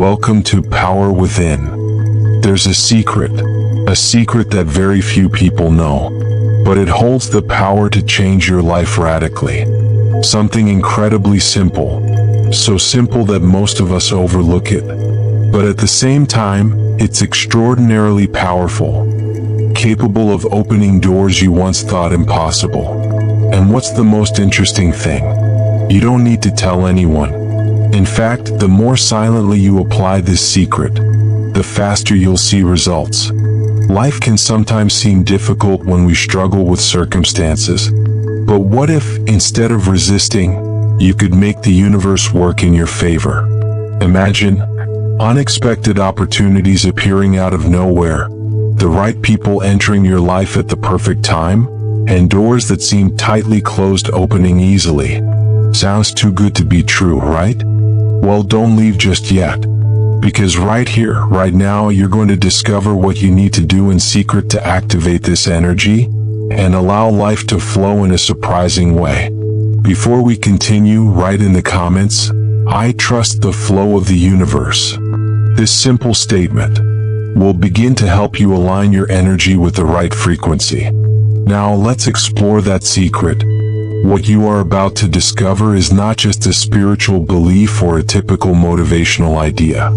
Welcome to Power Within. There's a secret that very few people know, but it holds the power to change your life radically. Something incredibly simple, so simple that most of us overlook it, but at the same time, it's extraordinarily powerful, capable of opening doors you once thought impossible. And what's the most interesting thing? You don't need to tell anyone. In fact, the more silently you apply this secret, the faster you'll see results. Life can sometimes seem difficult when we struggle with circumstances. But what if, instead of resisting, you could make the universe work in your favor? Imagine unexpected opportunities appearing out of nowhere, the right people entering your life at the perfect time, and doors that seem tightly closed opening easily. Sounds too good to be true, right? Well, don't leave just yet. Because right here, right now, you're going to discover what you need to do in secret to activate this energy and allow life to flow in a surprising way. Before we continue, write in the comments, "I trust the flow of the universe." This simple statement will begin to help you align your energy with the right frequency. Now let's explore that secret. What you are about to discover is not just a spiritual belief or a typical motivational idea.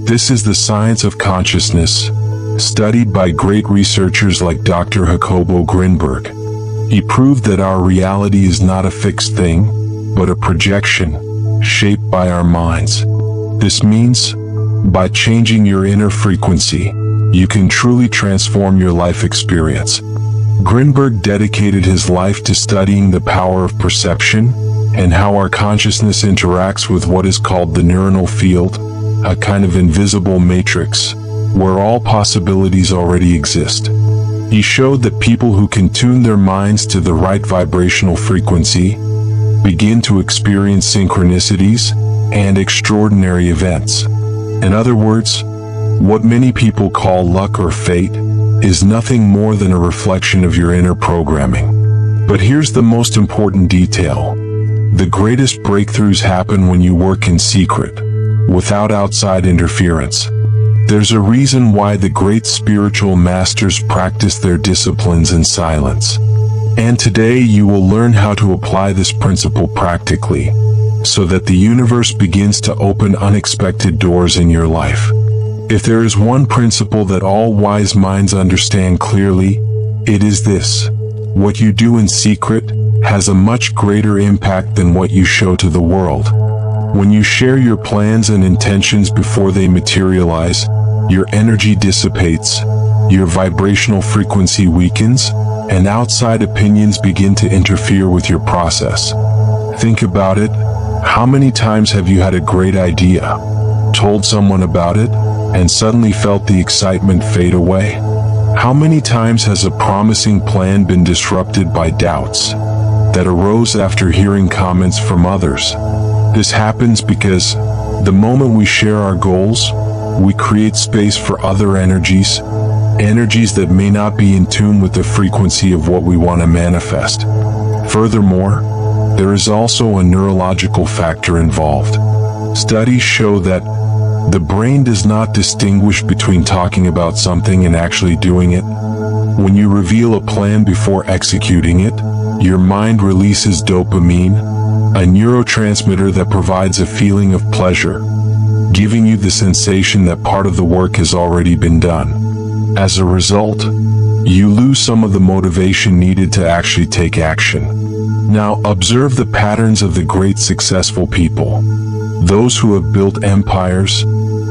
This is the science of consciousness, studied by great researchers like Dr. Jacobo Grinberg. He proved that our reality is not a fixed thing, but a projection, shaped by our minds. This means, by changing your inner frequency, you can truly transform your life experience. Grinberg dedicated his life to studying the power of perception and how our consciousness interacts with what is called the neuronal field, a kind of invisible matrix, where all possibilities already exist. He showed that people who can tune their minds to the right vibrational frequency begin to experience synchronicities and extraordinary events. In other words, what many people call luck or fate is nothing more than a reflection of your inner programming. But here's the most important detail. The greatest breakthroughs happen when you work in secret, without outside interference. There's a reason why the great spiritual masters practice their disciplines in silence. And today you will learn how to apply this principle practically, so that the universe begins to open unexpected doors in your life. If there is one principle that all wise minds understand clearly, it is this: what you do in secret has a much greater impact than what you show to the world. When you share your plans and intentions before they materialize, your energy dissipates, your vibrational frequency weakens, and outside opinions begin to interfere with your process. Think about it. How many times have you had a great idea, told someone about it, and suddenly felt the excitement fade away? How many times has a promising plan been disrupted by doubts that arose after hearing comments from others? This happens because the moment we share our goals, we create space for other energies that may not be in tune with the frequency of what we want to manifest. Furthermore, there is also a neurological factor involved. Studies show that the brain does not distinguish between talking about something and actually doing it. When you reveal a plan before executing it, your mind releases dopamine, a neurotransmitter that provides a feeling of pleasure, giving you the sensation that part of the work has already been done. As a result, you lose some of the motivation needed to actually take action. Now, observe the patterns of the great successful people. Those who have built empires,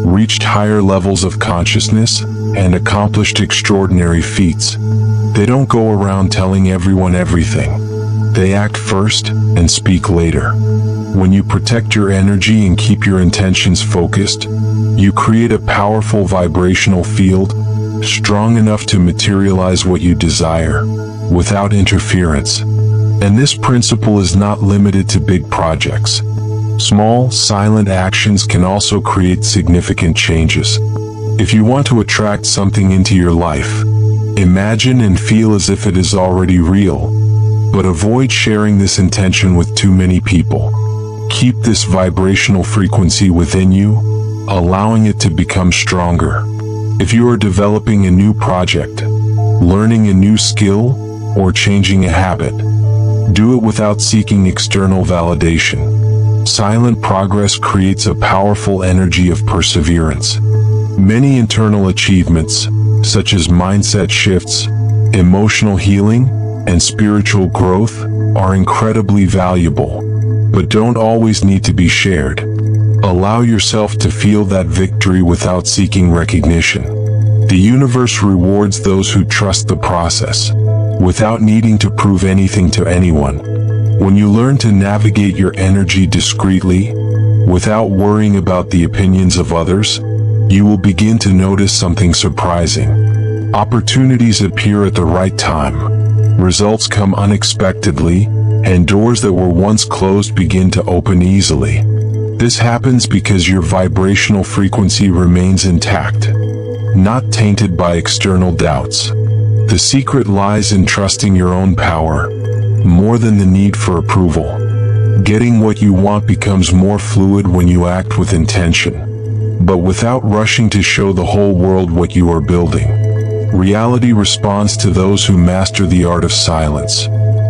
reached higher levels of consciousness, and accomplished extraordinary feats. They don't go around telling everyone everything. They act first and speak later. When you protect your energy and keep your intentions focused, you create a powerful vibrational field, strong enough to materialize what you desire, without interference. And this principle is not limited to big projects. Small, silent actions can also create significant changes. If you want to attract something into your life, imagine and feel as if it is already real, but avoid sharing this intention with too many people. Keep this vibrational frequency within you, allowing it to become stronger. If you are developing a new project, learning a new skill, or changing a habit, do it without seeking external validation. Silent progress creates a powerful energy of perseverance. Many internal achievements, such as mindset shifts, emotional healing, and spiritual growth, are incredibly valuable, but don't always need to be shared. Allow yourself to feel that victory without seeking recognition. The universe rewards those who trust the process, without needing to prove anything to anyone. When you learn to navigate your energy discreetly, without worrying about the opinions of others, you will begin to notice something surprising. Opportunities appear at the right time. Results come unexpectedly, and doors that were once closed begin to open easily. This happens because your vibrational frequency remains intact, not tainted by external doubts. The secret lies in trusting your own power, more than the need for approval. Getting what you want becomes more fluid when you act with intention, but without rushing to show the whole world what you are building. Reality responds to those who master the art of silence,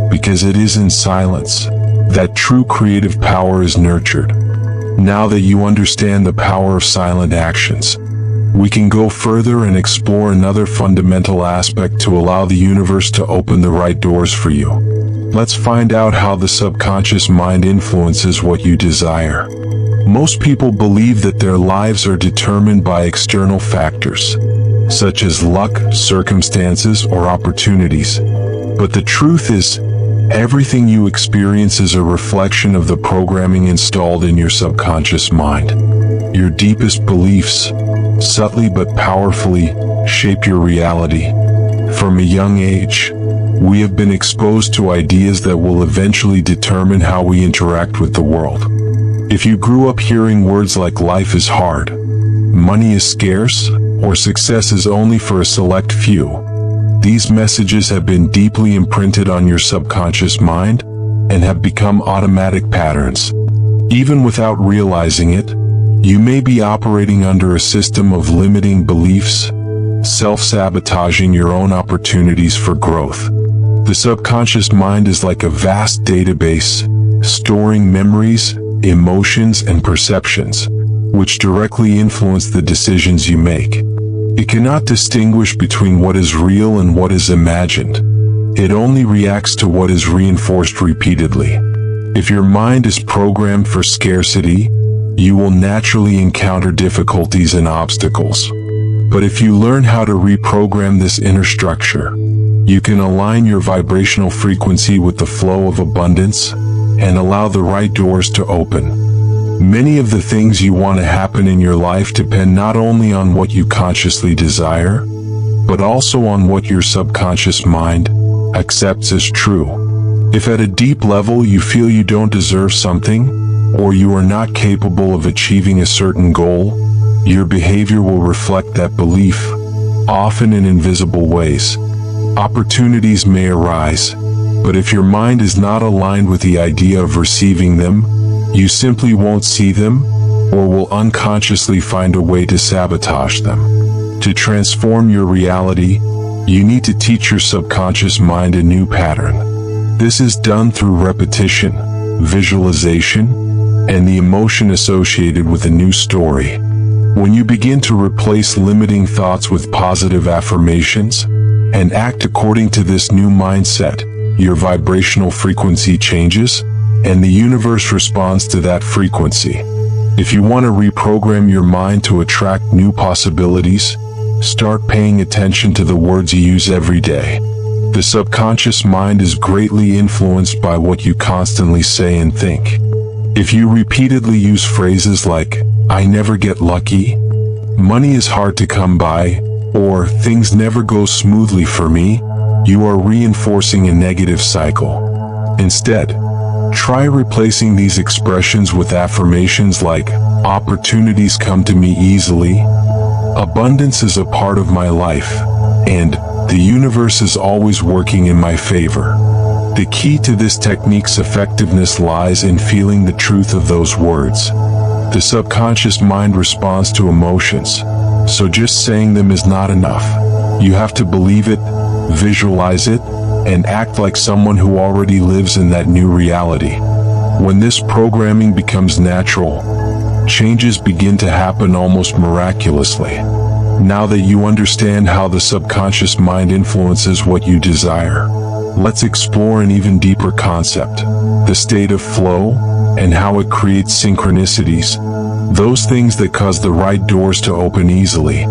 because it is in silence that true creative power is nurtured. Now that you understand the power of silent actions, we can go further and explore another fundamental aspect to allow the universe to open the right doors for you. Let's find out how the subconscious mind influences what you desire. Most people believe that their lives are determined by external factors, such as luck, circumstances, or opportunities. But the truth is, everything you experience is a reflection of the programming installed in your subconscious mind. Your deepest beliefs, subtly but powerfully, shape your reality. From a young age, we have been exposed to ideas that will eventually determine how we interact with the world. If you grew up hearing words like life is hard, money is scarce, or success is only for a select few, these messages have been deeply imprinted on your subconscious mind and have become automatic patterns. Even without realizing it, you may be operating under a system of limiting beliefs, self-sabotaging your own opportunities for growth. The subconscious mind is like a vast database, storing memories, emotions, and perceptions, which directly influence the decisions you make. It cannot distinguish between what is real and what is imagined. It only reacts to what is reinforced repeatedly. If your mind is programmed for scarcity, you will naturally encounter difficulties and obstacles. But if you learn how to reprogram this inner structure, you can align your vibrational frequency with the flow of abundance and allow the right doors to open. Many of the things you want to happen in your life depend not only on what you consciously desire, but also on what your subconscious mind accepts as true. If at a deep level you feel you don't deserve something, or you are not capable of achieving a certain goal, your behavior will reflect that belief, often in invisible ways. Opportunities may arise, but if your mind is not aligned with the idea of receiving them, you simply won't see them, or will unconsciously find a way to sabotage them. To transform your reality, you need to teach your subconscious mind a new pattern. This is done through repetition, visualization, and the emotion associated with a new story. When you begin to replace limiting thoughts with positive affirmations, and act according to this new mindset, your vibrational frequency changes, and the universe responds to that frequency. If you want to reprogram your mind to attract new possibilities, start paying attention to the words you use every day. The subconscious mind is greatly influenced by what you constantly say and think. If you repeatedly use phrases like, "I never get lucky," "money is hard to come by," or "things never go smoothly for me," you are reinforcing a negative cycle. Instead, try replacing these expressions with affirmations like, "Opportunities come to me easily," "Abundance is a part of my life," and "The universe is always working in my favor." The key to this technique's effectiveness lies in feeling the truth of those words. The subconscious mind responds to emotions, so just saying them is not enough. You have to believe it, visualize it, and act like someone who already lives in that new reality. When this programming becomes natural, changes begin to happen almost miraculously. Now that you understand how the subconscious mind influences what you desire, let's explore an even deeper concept, the state of flow, and how it creates synchronicities, those things that cause the right doors to open easily.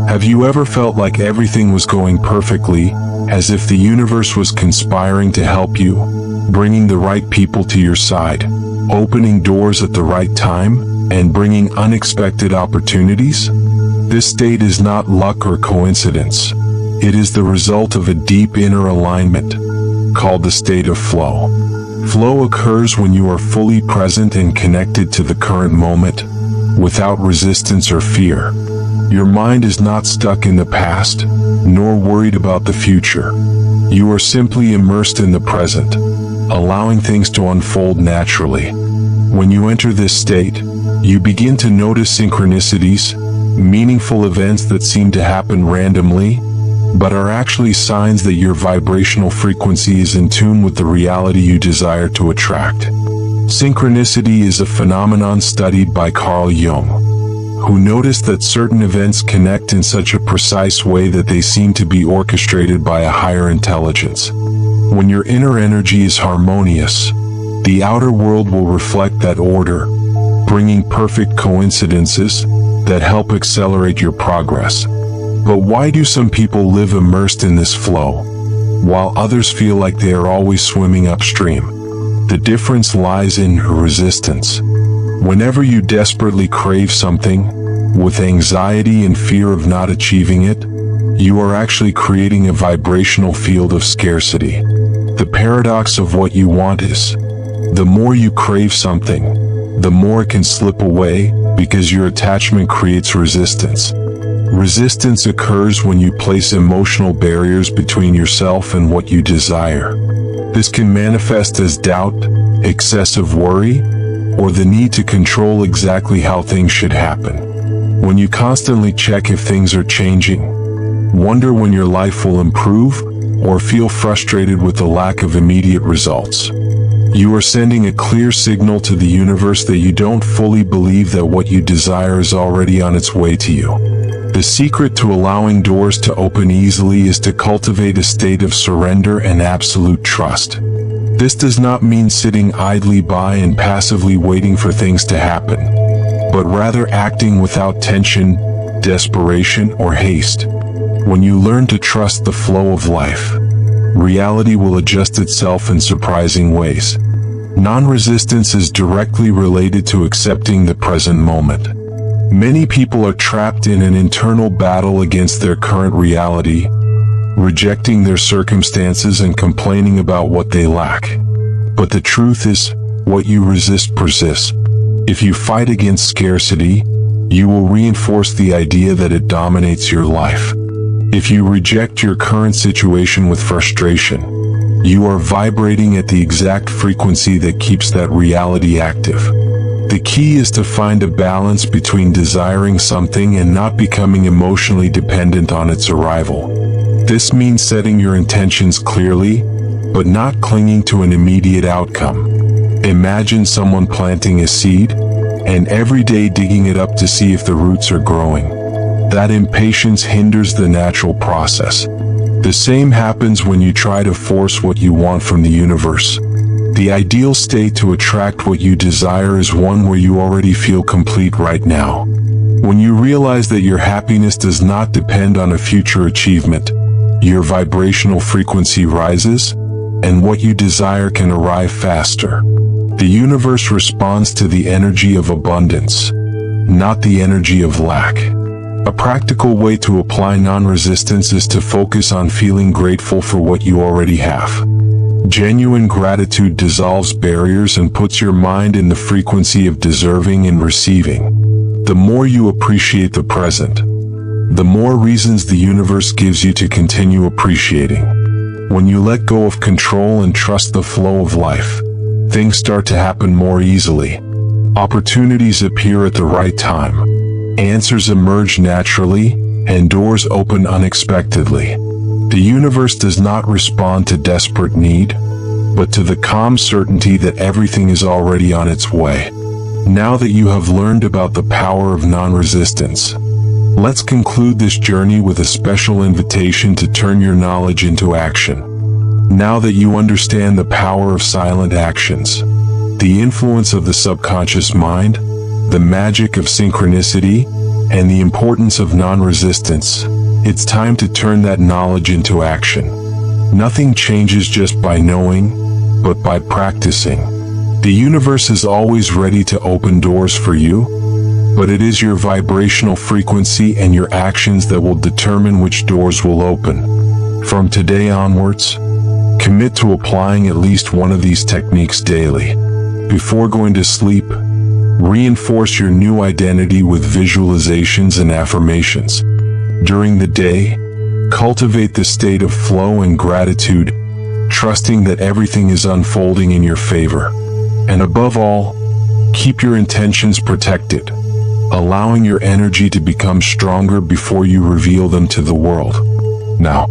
Have you ever felt like everything was going perfectly, as if the universe was conspiring to help you, bringing the right people to your side, opening doors at the right time, and bringing unexpected opportunities? This state is not luck or coincidence. It is the result of a deep inner alignment, called the state of flow. Flow occurs when you are fully present and connected to the current moment, without resistance or fear. Your mind is not stuck in the past, nor worried about the future. You are simply immersed in the present, allowing things to unfold naturally. When you enter this state, you begin to notice synchronicities, meaningful events that seem to happen randomly, but are actually signs that your vibrational frequency is in tune with the reality you desire to attract. Synchronicity is a phenomenon studied by Carl Jung, who noticed that certain events connect in such a precise way that they seem to be orchestrated by a higher intelligence. When your inner energy is harmonious, the outer world will reflect that order, bringing perfect coincidences that help accelerate your progress. But why do some people live immersed in this flow, while others feel like they are always swimming upstream? The difference lies in resistance. Whenever you desperately crave something, with anxiety and fear of not achieving it, you are actually creating a vibrational field of scarcity. The paradox of what you want is, the more you crave something, the more it can slip away, because your attachment creates resistance. Resistance occurs when you place emotional barriers between yourself and what you desire. This can manifest as doubt, excessive worry, or the need to control exactly how things should happen. When you constantly check if things are changing, wonder when your life will improve, or feel frustrated with the lack of immediate results, you are sending a clear signal to the universe that you don't fully believe that what you desire is already on its way to you. The secret to allowing doors to open easily is to cultivate a state of surrender and absolute trust. This does not mean sitting idly by and passively waiting for things to happen, but rather acting without tension, desperation, or haste. When you learn to trust the flow of life, reality will adjust itself in surprising ways. Non-resistance is directly related to accepting the present moment. Many people are trapped in an internal battle against their current reality, rejecting their circumstances and complaining about what they lack. But the truth is, what you resist persists. If you fight against scarcity, you will reinforce the idea that it dominates your life. If you reject your current situation with frustration, you are vibrating at the exact frequency that keeps that reality active. The key is to find a balance between desiring something and not becoming emotionally dependent on its arrival. This means setting your intentions clearly, but not clinging to an immediate outcome. Imagine someone planting a seed, and every day digging it up to see if the roots are growing. That impatience hinders the natural process. The same happens when you try to force what you want from the universe. The ideal state to attract what you desire is one where you already feel complete right now. When you realize that your happiness does not depend on a future achievement, your vibrational frequency rises, and what you desire can arrive faster. The universe responds to the energy of abundance, not the energy of lack. A practical way to apply non-resistance is to focus on feeling grateful for what you already have. Genuine gratitude dissolves barriers and puts your mind in the frequency of deserving and receiving. The more you appreciate the present, the more reasons the universe gives you to continue appreciating. When you let go of control and trust the flow of life, things start to happen more easily. Opportunities appear at the right time. Answers emerge naturally, and doors open unexpectedly. The universe does not respond to desperate need, but to the calm certainty that everything is already on its way. Now that you have learned about the power of non-resistance, let's conclude this journey with a special invitation to turn your knowledge into action. Now that you understand the power of silent actions, the influence of the subconscious mind, the magic of synchronicity, and the importance of non-resistance, it's time to turn that knowledge into action. Nothing changes just by knowing, but by practicing. The universe is always ready to open doors for you, but it is your vibrational frequency and your actions that will determine which doors will open. From today onwards, commit to applying at least one of these techniques daily. Before going to sleep, reinforce your new identity with visualizations and affirmations. During the day, cultivate the state of flow and gratitude, trusting that everything is unfolding in your favor. And above all, keep your intentions protected, allowing your energy to become stronger before you reveal them to the world. Now,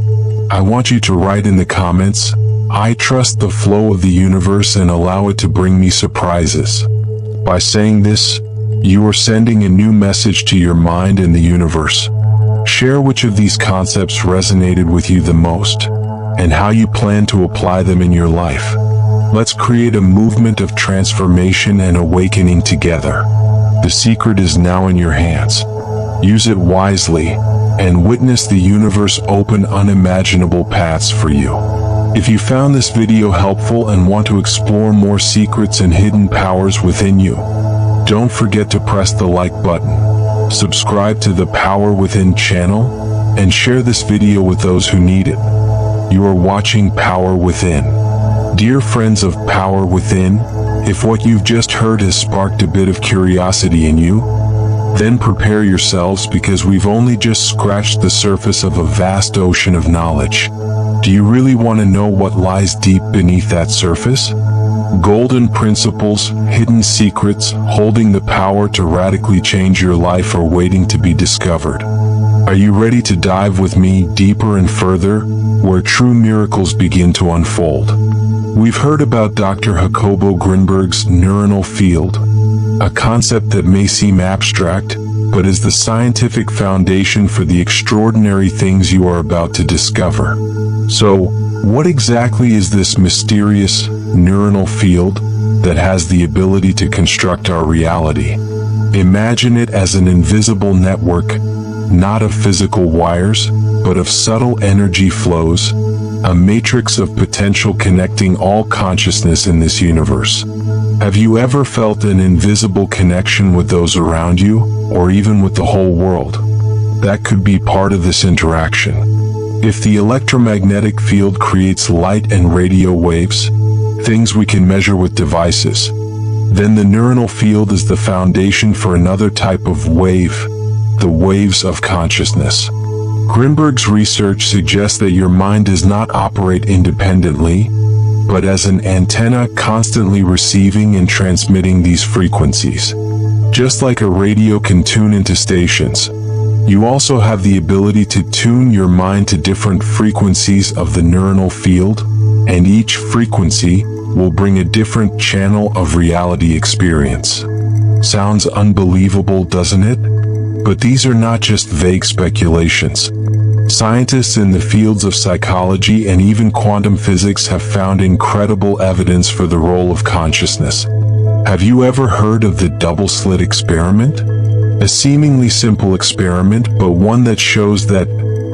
I want you to write in the comments, "I trust the flow of the universe and allow it to bring me surprises." By saying this, you are sending a new message to your mind and the universe. Share which of these concepts resonated with you the most, and how you plan to apply them in your life. Let's create a movement of transformation and awakening together. The secret is now in your hands. Use it wisely, and witness the universe open unimaginable paths for you. If you found this video helpful and want to explore more secrets and hidden powers within you, don't forget to press the like button, subscribe to the Power Within channel, and share this video with those who need it. You are watching Power Within. Dear friends of Power Within, if what you've just heard has sparked a bit of curiosity in you, then prepare yourselves, because we've only just scratched the surface of a vast ocean of knowledge. Do you really want to know what lies deep beneath that surface? Golden principles, hidden secrets, holding the power to radically change your life are waiting to be discovered. Are you ready to dive with me deeper and further, where true miracles begin to unfold? We've heard about Dr. Jacobo Grinberg's neuronal field, a concept that may seem abstract, but is the scientific foundation for the extraordinary things you are about to discover. So, what exactly is this mysterious neuronal field that has the ability to construct our reality? Imagine it as an invisible network, not of physical wires, but of subtle energy flows, a matrix of potential connecting all consciousness in this universe. Have you ever felt an invisible connection with those around you, or even with the whole world? That could be part of this interaction. If the electromagnetic field creates light and radio waves, things we can measure with devices, then the neuronal field is the foundation for another type of wave, the waves of consciousness. Grinberg's research suggests that your mind does not operate independently, but as an antenna constantly receiving and transmitting these frequencies. Just like a radio can tune into stations, you also have the ability to tune your mind to different frequencies of the neuronal field, and each frequency will bring a different channel of reality experience. Sounds unbelievable, doesn't it? But these are not just vague speculations. Scientists in the fields of psychology and even quantum physics have found incredible evidence for the role of consciousness. Have you ever heard of the double-slit experiment? A seemingly simple experiment, but one that shows that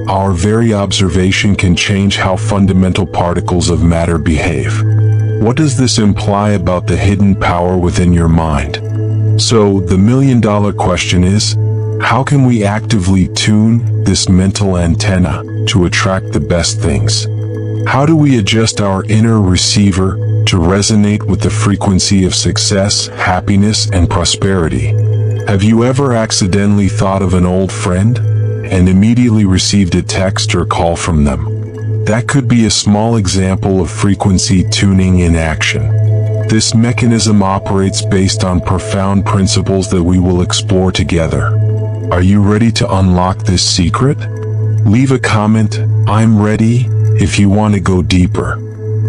our very observation can change how fundamental particles of matter behave. What does this imply about the hidden power within your mind? So, the million-dollar question is, how can we actively tune this mental antenna to attract the best things? How do we adjust our inner receiver to resonate with the frequency of success, happiness, and prosperity? Have you ever accidentally thought of an old friend and immediately received a text or call from them? That could be a small example of frequency tuning in action. This mechanism operates based on profound principles that we will explore together. Are you ready to unlock this secret? Leave a comment, "I'm ready," if you want to go deeper.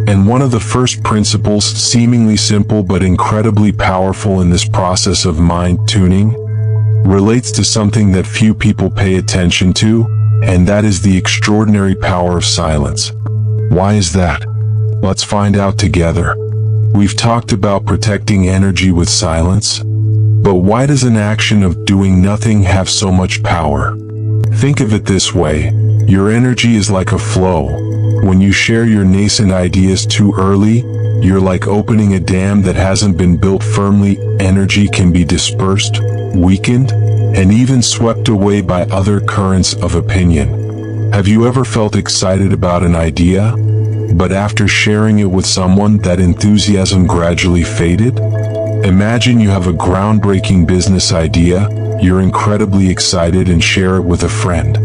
And one of the first principles, seemingly simple but incredibly powerful in this process of mind tuning, relates to something that few people pay attention to, and that is the extraordinary power of silence. Why is that? Let's find out together. We've talked about protecting energy with silence, but why does an action of doing nothing have so much power? Think of it this way: your energy is like a flow. When you share your nascent ideas too early, you're like opening a dam that hasn't been built firmly. Energy can be dispersed, weakened, and even swept away by other currents of opinion. Have you ever felt excited about an idea, but after sharing it with someone, that enthusiasm gradually faded? Imagine you have a groundbreaking business idea, you're incredibly excited and share it with a friend.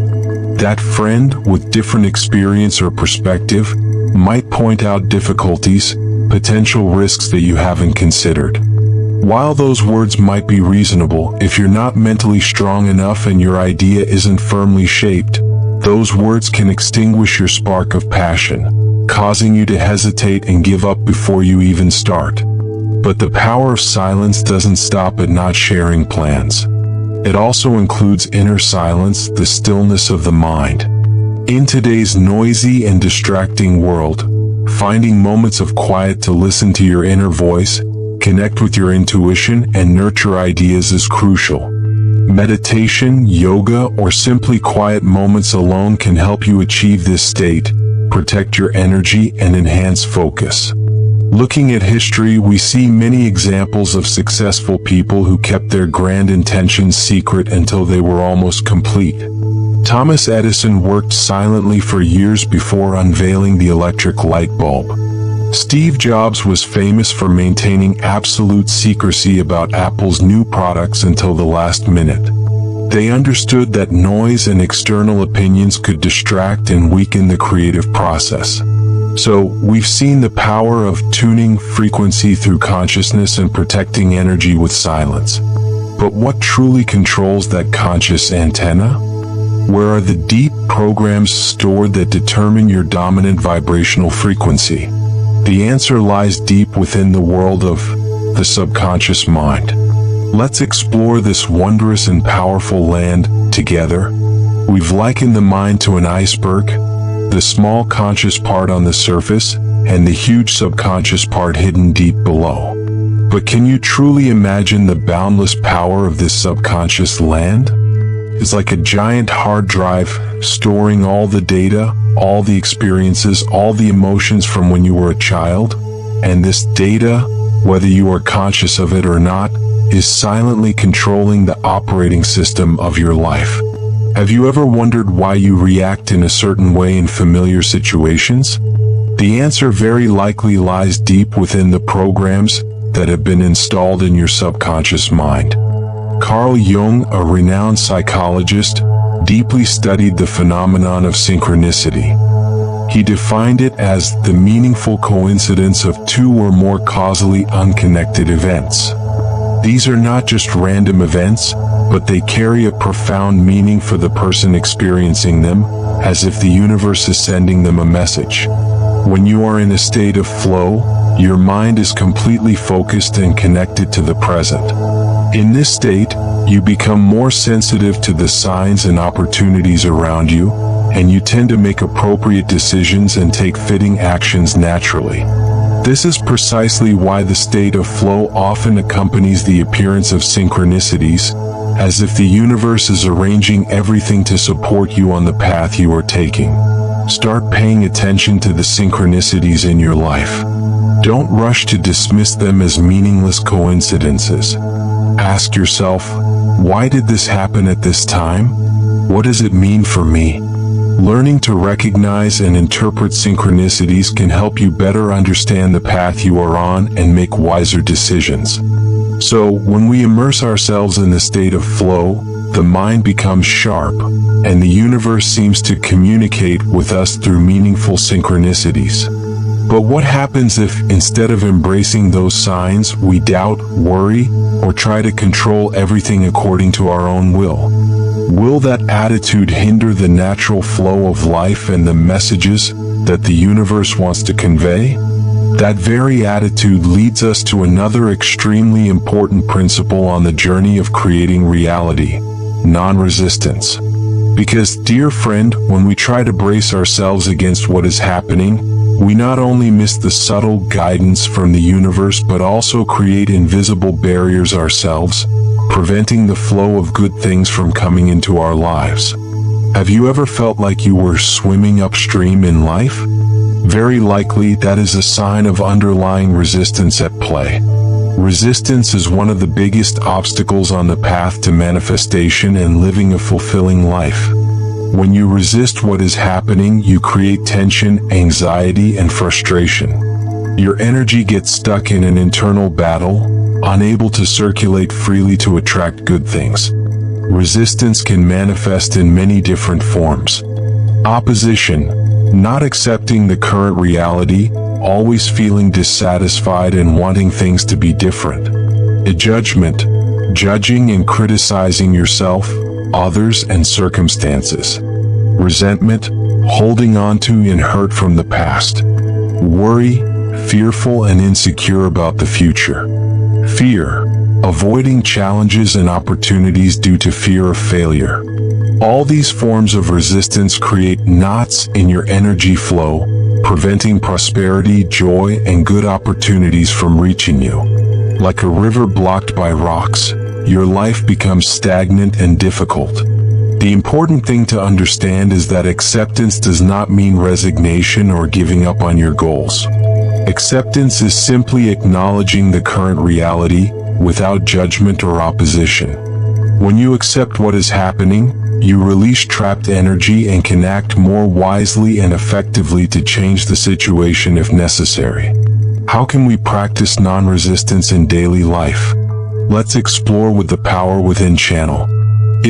That friend, with different experience or perspective, might point out difficulties, potential risks that you haven't considered. While those words might be reasonable, if you're not mentally strong enough and your idea isn't firmly shaped, those words can extinguish your spark of passion, causing you to hesitate and give up before you even start. But the power of silence doesn't stop at not sharing plans. It also includes inner silence, the stillness of the mind. In today's noisy and distracting world, finding moments of quiet to listen to your inner voice, connect with your intuition, and nurture ideas is crucial. Meditation, yoga, or simply quiet moments alone can help you achieve this state, protect your energy, and enhance focus. Looking at history, we see many examples of successful people who kept their grand intentions secret until they were almost complete. Thomas Edison worked silently for years before unveiling the electric light bulb. Steve Jobs was famous for maintaining absolute secrecy about Apple's new products until the last minute. They understood that noise and external opinions could distract and weaken the creative process. So, we've seen the power of tuning frequency through consciousness and protecting energy with silence. But what truly controls that conscious antenna? Where are the deep programs stored that determine your dominant vibrational frequency? The answer lies deep within the world of the subconscious mind. Let's explore this wondrous and powerful land together. We've likened the mind to an iceberg, the small conscious part on the surface, and the huge subconscious part hidden deep below. But can you truly imagine the boundless power of this subconscious land? It's like a giant hard drive, storing all the data, all the experiences, all the emotions from when you were a child. And this data, whether you are conscious of it or not, is silently controlling the operating system of your life. Have you ever wondered why you react in a certain way in familiar situations? The answer very likely lies deep within the programs that have been installed in your subconscious mind. Carl Jung, a renowned psychologist, deeply studied the phenomenon of synchronicity. He defined it as the meaningful coincidence of two or more causally unconnected events. These are not just random events, but they carry a profound meaning for the person experiencing them, as if the universe is sending them a message. When you are in a state of flow, your mind is completely focused and connected to the present. In this state, you become more sensitive to the signs and opportunities around you, and you tend to make appropriate decisions and take fitting actions naturally. This is precisely why the state of flow often accompanies the appearance of synchronicities, as if the universe is arranging everything to support you on the path you are taking. Start paying attention to the synchronicities in your life. Don't rush to dismiss them as meaningless coincidences. Ask yourself, why did this happen at this time? What does it mean for me? Learning to recognize and interpret synchronicities can help you better understand the path you are on and make wiser decisions. So, when we immerse ourselves in the state of flow, the mind becomes sharp, and the universe seems to communicate with us through meaningful synchronicities. But what happens if, instead of embracing those signs, we doubt, worry, or try to control everything according to our own will? Will that attitude hinder the natural flow of life and the messages that the universe wants to convey? That very attitude leads us to another extremely important principle on the journey of creating reality: non-resistance. Because, dear friend, when we try to brace ourselves against what is happening, we not only miss the subtle guidance from the universe but also create invisible barriers ourselves, preventing the flow of good things from coming into our lives. Have you ever felt like you were swimming upstream in life? Very likely that is a sign of underlying resistance at play. Resistance is one of the biggest obstacles on the path to manifestation and living a fulfilling life. When you resist what is happening, you create tension, anxiety, and frustration. Your energy gets stuck in an internal battle, unable to circulate freely to attract good things. Resistance can manifest in many different forms. Opposition, not accepting the current reality, always feeling dissatisfied and wanting things to be different. Judgment, judging and criticizing yourself, others, and circumstances. Resentment, holding on to and hurt from the past. Worry, fearful and insecure about the future. Fear, avoiding challenges and opportunities due to fear of failure. All these forms of resistance create knots in your energy flow, preventing prosperity, joy, and good opportunities from reaching you. Like a river blocked by rocks, your life becomes stagnant and difficult. The important thing to understand is that acceptance does not mean resignation or giving up on your goals. Acceptance is simply acknowledging the current reality without judgment or opposition. When you accept what is happening, you release trapped energy and can act more wisely and effectively to change the situation if necessary. How can we practice non-resistance in daily life? Let's explore with the Power Within channel.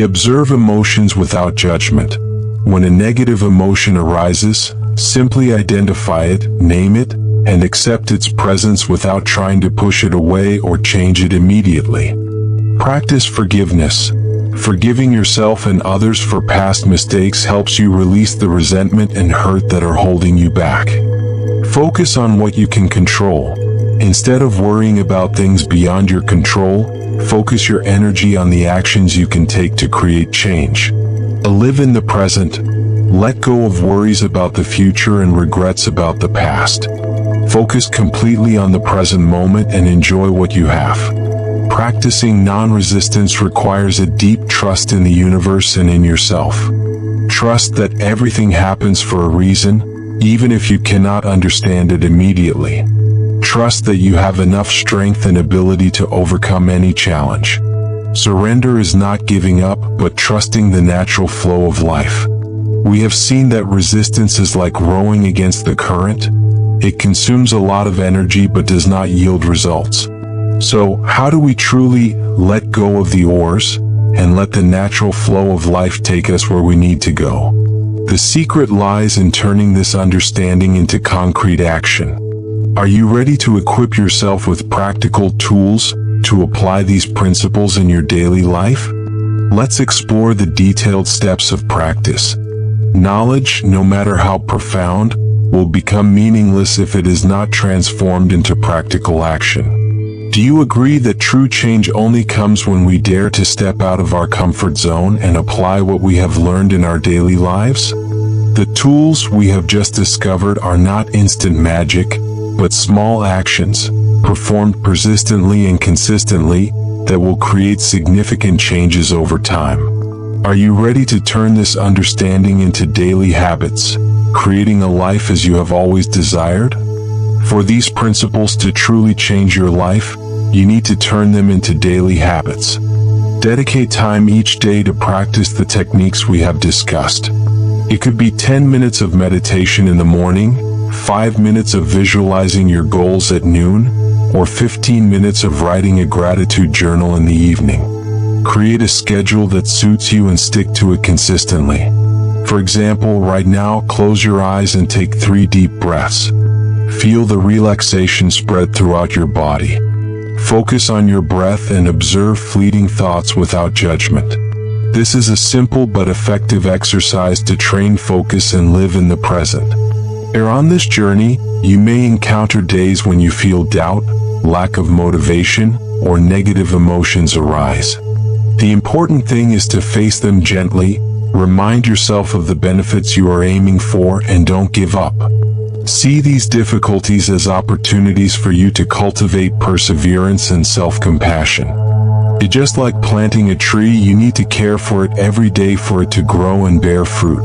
Observe emotions without judgment. When a negative emotion arises, simply identify it, name it, and accept its presence without trying to push it away or change it immediately. Practice forgiveness. Forgiving yourself and others for past mistakes helps you release the resentment and hurt that are holding you back. Focus on what you can control. Instead of worrying about things beyond your control, focus your energy on the actions you can take to create change. Live in the present. Let go of worries about the future and regrets about the past. Focus completely on the present moment and enjoy what you have. Practicing non-resistance requires a deep trust in the universe and in yourself. Trust that everything happens for a reason, even if you cannot understand it immediately. Trust that you have enough strength and ability to overcome any challenge. Surrender is not giving up, but trusting the natural flow of life. We have seen that resistance is like rowing against the current. It consumes a lot of energy but does not yield results. So, how do we truly let go of the oars and let the natural flow of life take us where we need to go? The secret lies in turning this understanding into concrete action. Are you ready to equip yourself with practical tools to apply these principles in your daily life? Let's explore the detailed steps of practice. Knowledge, no matter how profound, will become meaningless if it is not transformed into practical action. Do you agree that true change only comes when we dare to step out of our comfort zone and apply what we have learned in our daily lives? The tools we have just discovered are not instant magic, but small actions, performed persistently and consistently, that will create significant changes over time. Are you ready to turn this understanding into daily habits, creating a life as you have always desired? For these principles to truly change your life, you need to turn them into daily habits. Dedicate time each day to practice the techniques we have discussed. It could be 10 minutes of meditation in the morning, 5 minutes of visualizing your goals at noon, or 15 minutes of writing a gratitude journal in the evening. Create a schedule that suits you and stick to it consistently. For example, right now, close your eyes and take 3 deep breaths. Feel the relaxation spread throughout your body. Focus on your breath and observe fleeting thoughts without judgment. This is a simple but effective exercise to train focus and live in the present. On this journey, you may encounter days when you feel doubt, lack of motivation, or negative emotions arise. The important thing is to face them gently, remind yourself of the benefits you are aiming for, and don't give up. See these difficulties as opportunities for you to cultivate perseverance and self-compassion. Just like planting a tree, you need to care for it every day for it to grow and bear fruit.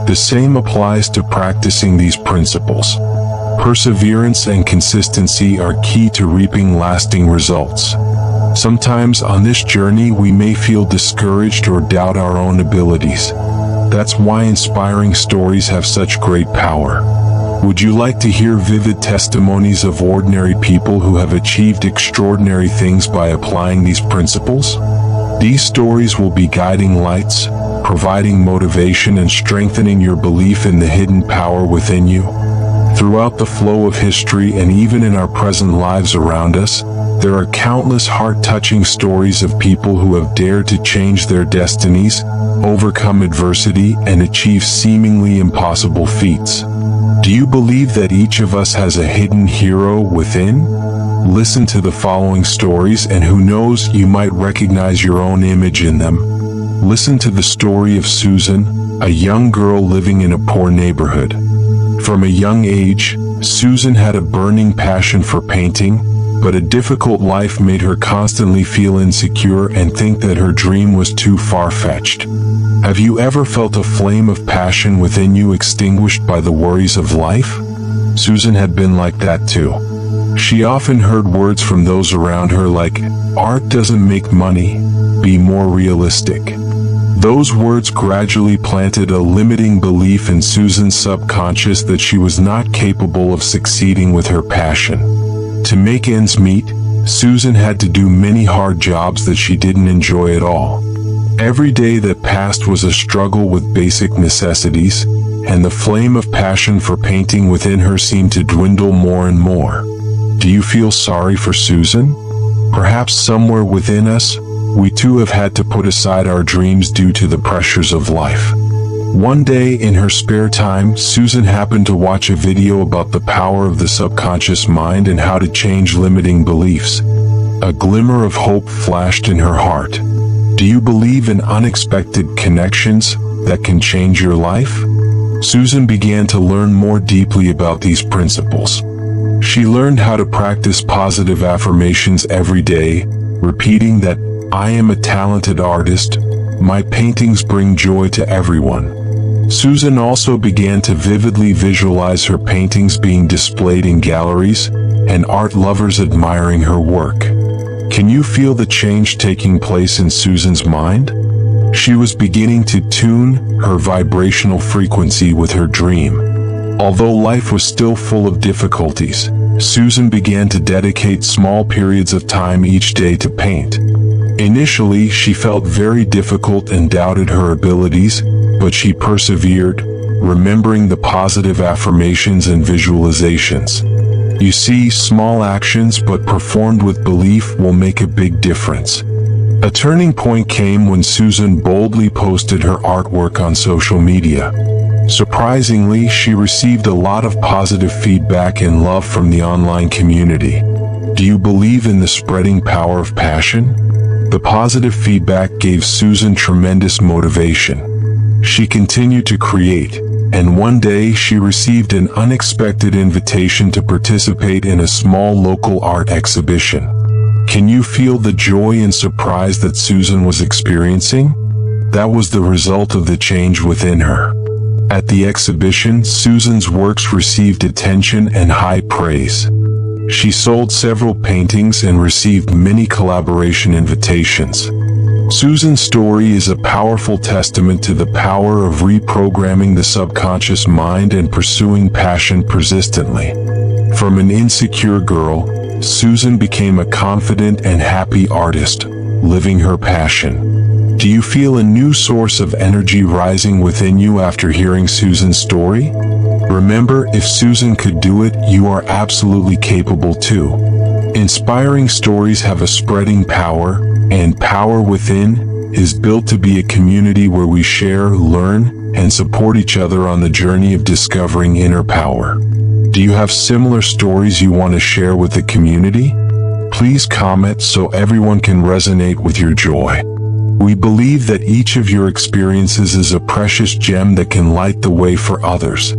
The same applies to practicing these principles. Perseverance and consistency are key to reaping lasting results. Sometimes on this journey we may feel discouraged or doubt our own abilities. That's why inspiring stories have such great power. Would you like to hear vivid testimonies of ordinary people who have achieved extraordinary things by applying these principles? These stories will be guiding lights, providing motivation and strengthening your belief in the hidden power within you. Throughout the flow of history and even in our present lives around us, there are countless heart-touching stories of people who have dared to change their destinies, overcome adversity, and achieve seemingly impossible feats. Do you believe that each of us has a hidden hero within? Listen to the following stories, and who knows, you might recognize your own image in them. Listen to the story of Susan, a young girl living in a poor neighborhood. From a young age, Susan had a burning passion for painting, but a difficult life made her constantly feel insecure and think that her dream was too far-fetched. Have you ever felt a flame of passion within you extinguished by the worries of life? Susan had been like that too. She often heard words from those around her like, "Art doesn't make money, be more realistic." Those words gradually planted a limiting belief in Susan's subconscious that she was not capable of succeeding with her passion. To make ends meet, Susan had to do many hard jobs that she didn't enjoy at all. Every day that passed was a struggle with basic necessities, and the flame of passion for painting within her seemed to dwindle more and more. Do you feel sorry for Susan? Perhaps somewhere within us, we too have had to put aside our dreams due to the pressures of life. One day in her spare time, Susan happened to watch a video about the power of the subconscious mind and how to change limiting beliefs. A glimmer of hope flashed in her heart. Do you believe in unexpected connections that can change your life? Susan began to learn more deeply about these principles. She learned how to practice positive affirmations every day, repeating that, "I am a talented artist, my paintings bring joy to everyone." Susan also began to vividly visualize her paintings being displayed in galleries, and art lovers admiring her work. Can you feel the change taking place in Susan's mind? She was beginning to tune her vibrational frequency with her dream. Although life was still full of difficulties, Susan began to dedicate small periods of time each day to paint. Initially, she felt very difficult and doubted her abilities, but she persevered, remembering the positive affirmations and visualizations. You see, small actions but performed with belief will make a big difference. A turning point came when Susan boldly posted her artwork on social media. Surprisingly, she received a lot of positive feedback and love from the online community. Do you believe in the spreading power of passion? The positive feedback gave Susan tremendous motivation. She continued to create, and one day she received an unexpected invitation to participate in a small local art exhibition. Can you feel the joy and surprise that Susan was experiencing? That was the result of the change within her. At the exhibition, Susan's works received attention and high praise. She sold several paintings and received many collaboration invitations. Susan's story is a powerful testament to the power of reprogramming the subconscious mind and pursuing passion persistently. From an insecure girl, Susan became a confident and happy artist, living her passion. Do you feel a new source of energy rising within you after hearing Susan's story? Remember, if Susan could do it, you are absolutely capable too. Inspiring stories have a spreading power, and Power Within is built to be a community where we share, learn, and support each other on the journey of discovering inner power. Do you have similar stories you want to share with the community? Please comment so everyone can resonate with your joy. We believe that each of your experiences is a precious gem that can light the way for others.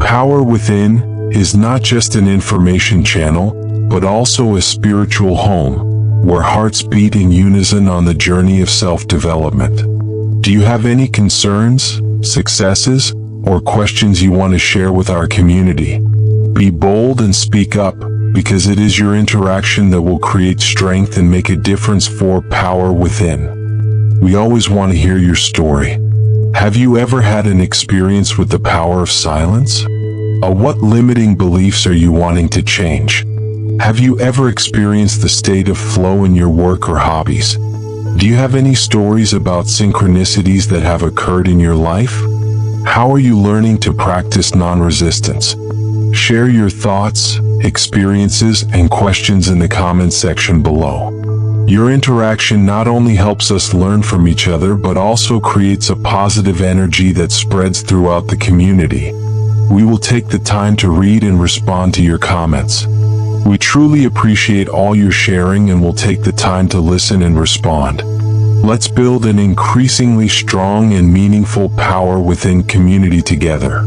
Power Within is not just an information channel, but also a spiritual home, where hearts beat in unison on the journey of self-development. Do you have any concerns, successes, or questions you want to share with our community? Be bold and speak up, because it is your interaction that will create strength and make a difference for Power Within. We always want to hear your story. Have you ever had an experience with the power of silence? What limiting beliefs are you wanting to change? Have you ever experienced the state of flow in your work or hobbies? Do you have any stories about synchronicities that have occurred in your life? How are you learning to practice non-resistance? Share your thoughts, experiences, and questions in the comments section below. Your interaction not only helps us learn from each other but also creates a positive energy that spreads throughout the community. We will take the time to read and respond to your comments. We truly appreciate all your sharing and will take the time to listen and respond. Let's build an increasingly strong and meaningful Power Within community together.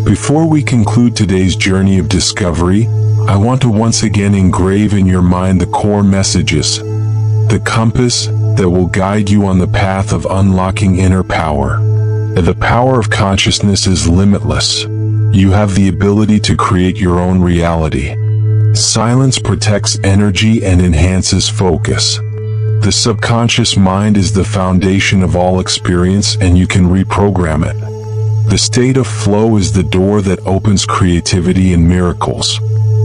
Before we conclude today's journey of discovery, I want to once again engrave in your mind the core messages. The compass that will guide you on the path of unlocking inner power. The power of consciousness is limitless. You have the ability to create your own reality. Silence protects energy and enhances focus. The subconscious mind is the foundation of all experience, and you can reprogram it. The state of flow is the door that opens creativity and miracles.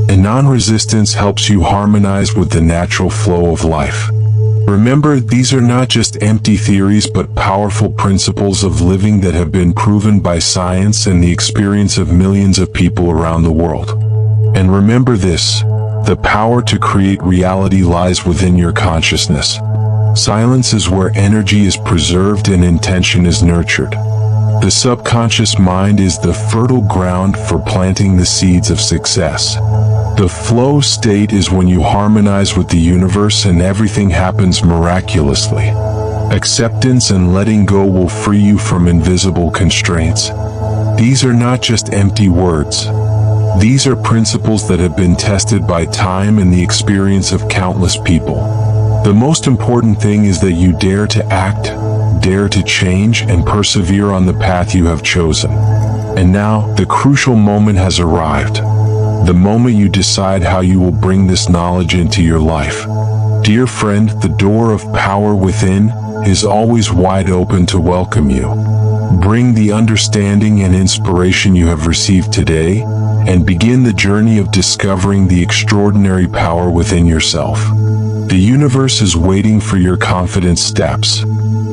And non-resistance helps you harmonize with the natural flow of life. Remember, these are not just empty theories but powerful principles of living that have been proven by science and the experience of millions of people around the world. And remember this, the power to create reality lies within your consciousness. Silence is where energy is preserved and intention is nurtured. The subconscious mind is the fertile ground for planting the seeds of success. The flow state is when you harmonize with the universe and everything happens miraculously. Acceptance and letting go will free you from invisible constraints. These are not just empty words. These are principles that have been tested by time and the experience of countless people. The most important thing is that you dare to act, dare to change, and persevere on the path you have chosen. And now, the crucial moment has arrived. The moment you decide how you will bring this knowledge into your life. Dear friend, the door of Power Within is always wide open to welcome you. Bring the understanding and inspiration you have received today, and begin the journey of discovering the extraordinary power within yourself. The universe is waiting for your confident steps.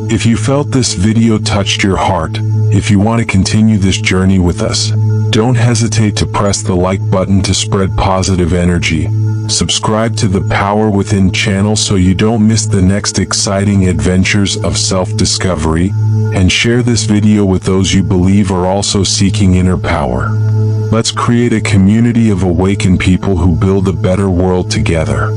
If you felt this video touched your heart, if you want to continue this journey with us, don't hesitate to press the like button to spread positive energy. Subscribe to the Power Within channel so you don't miss the next exciting adventures of self-discovery, and share this video with those you believe are also seeking inner power. Let's create a community of awakened people who build a better world together.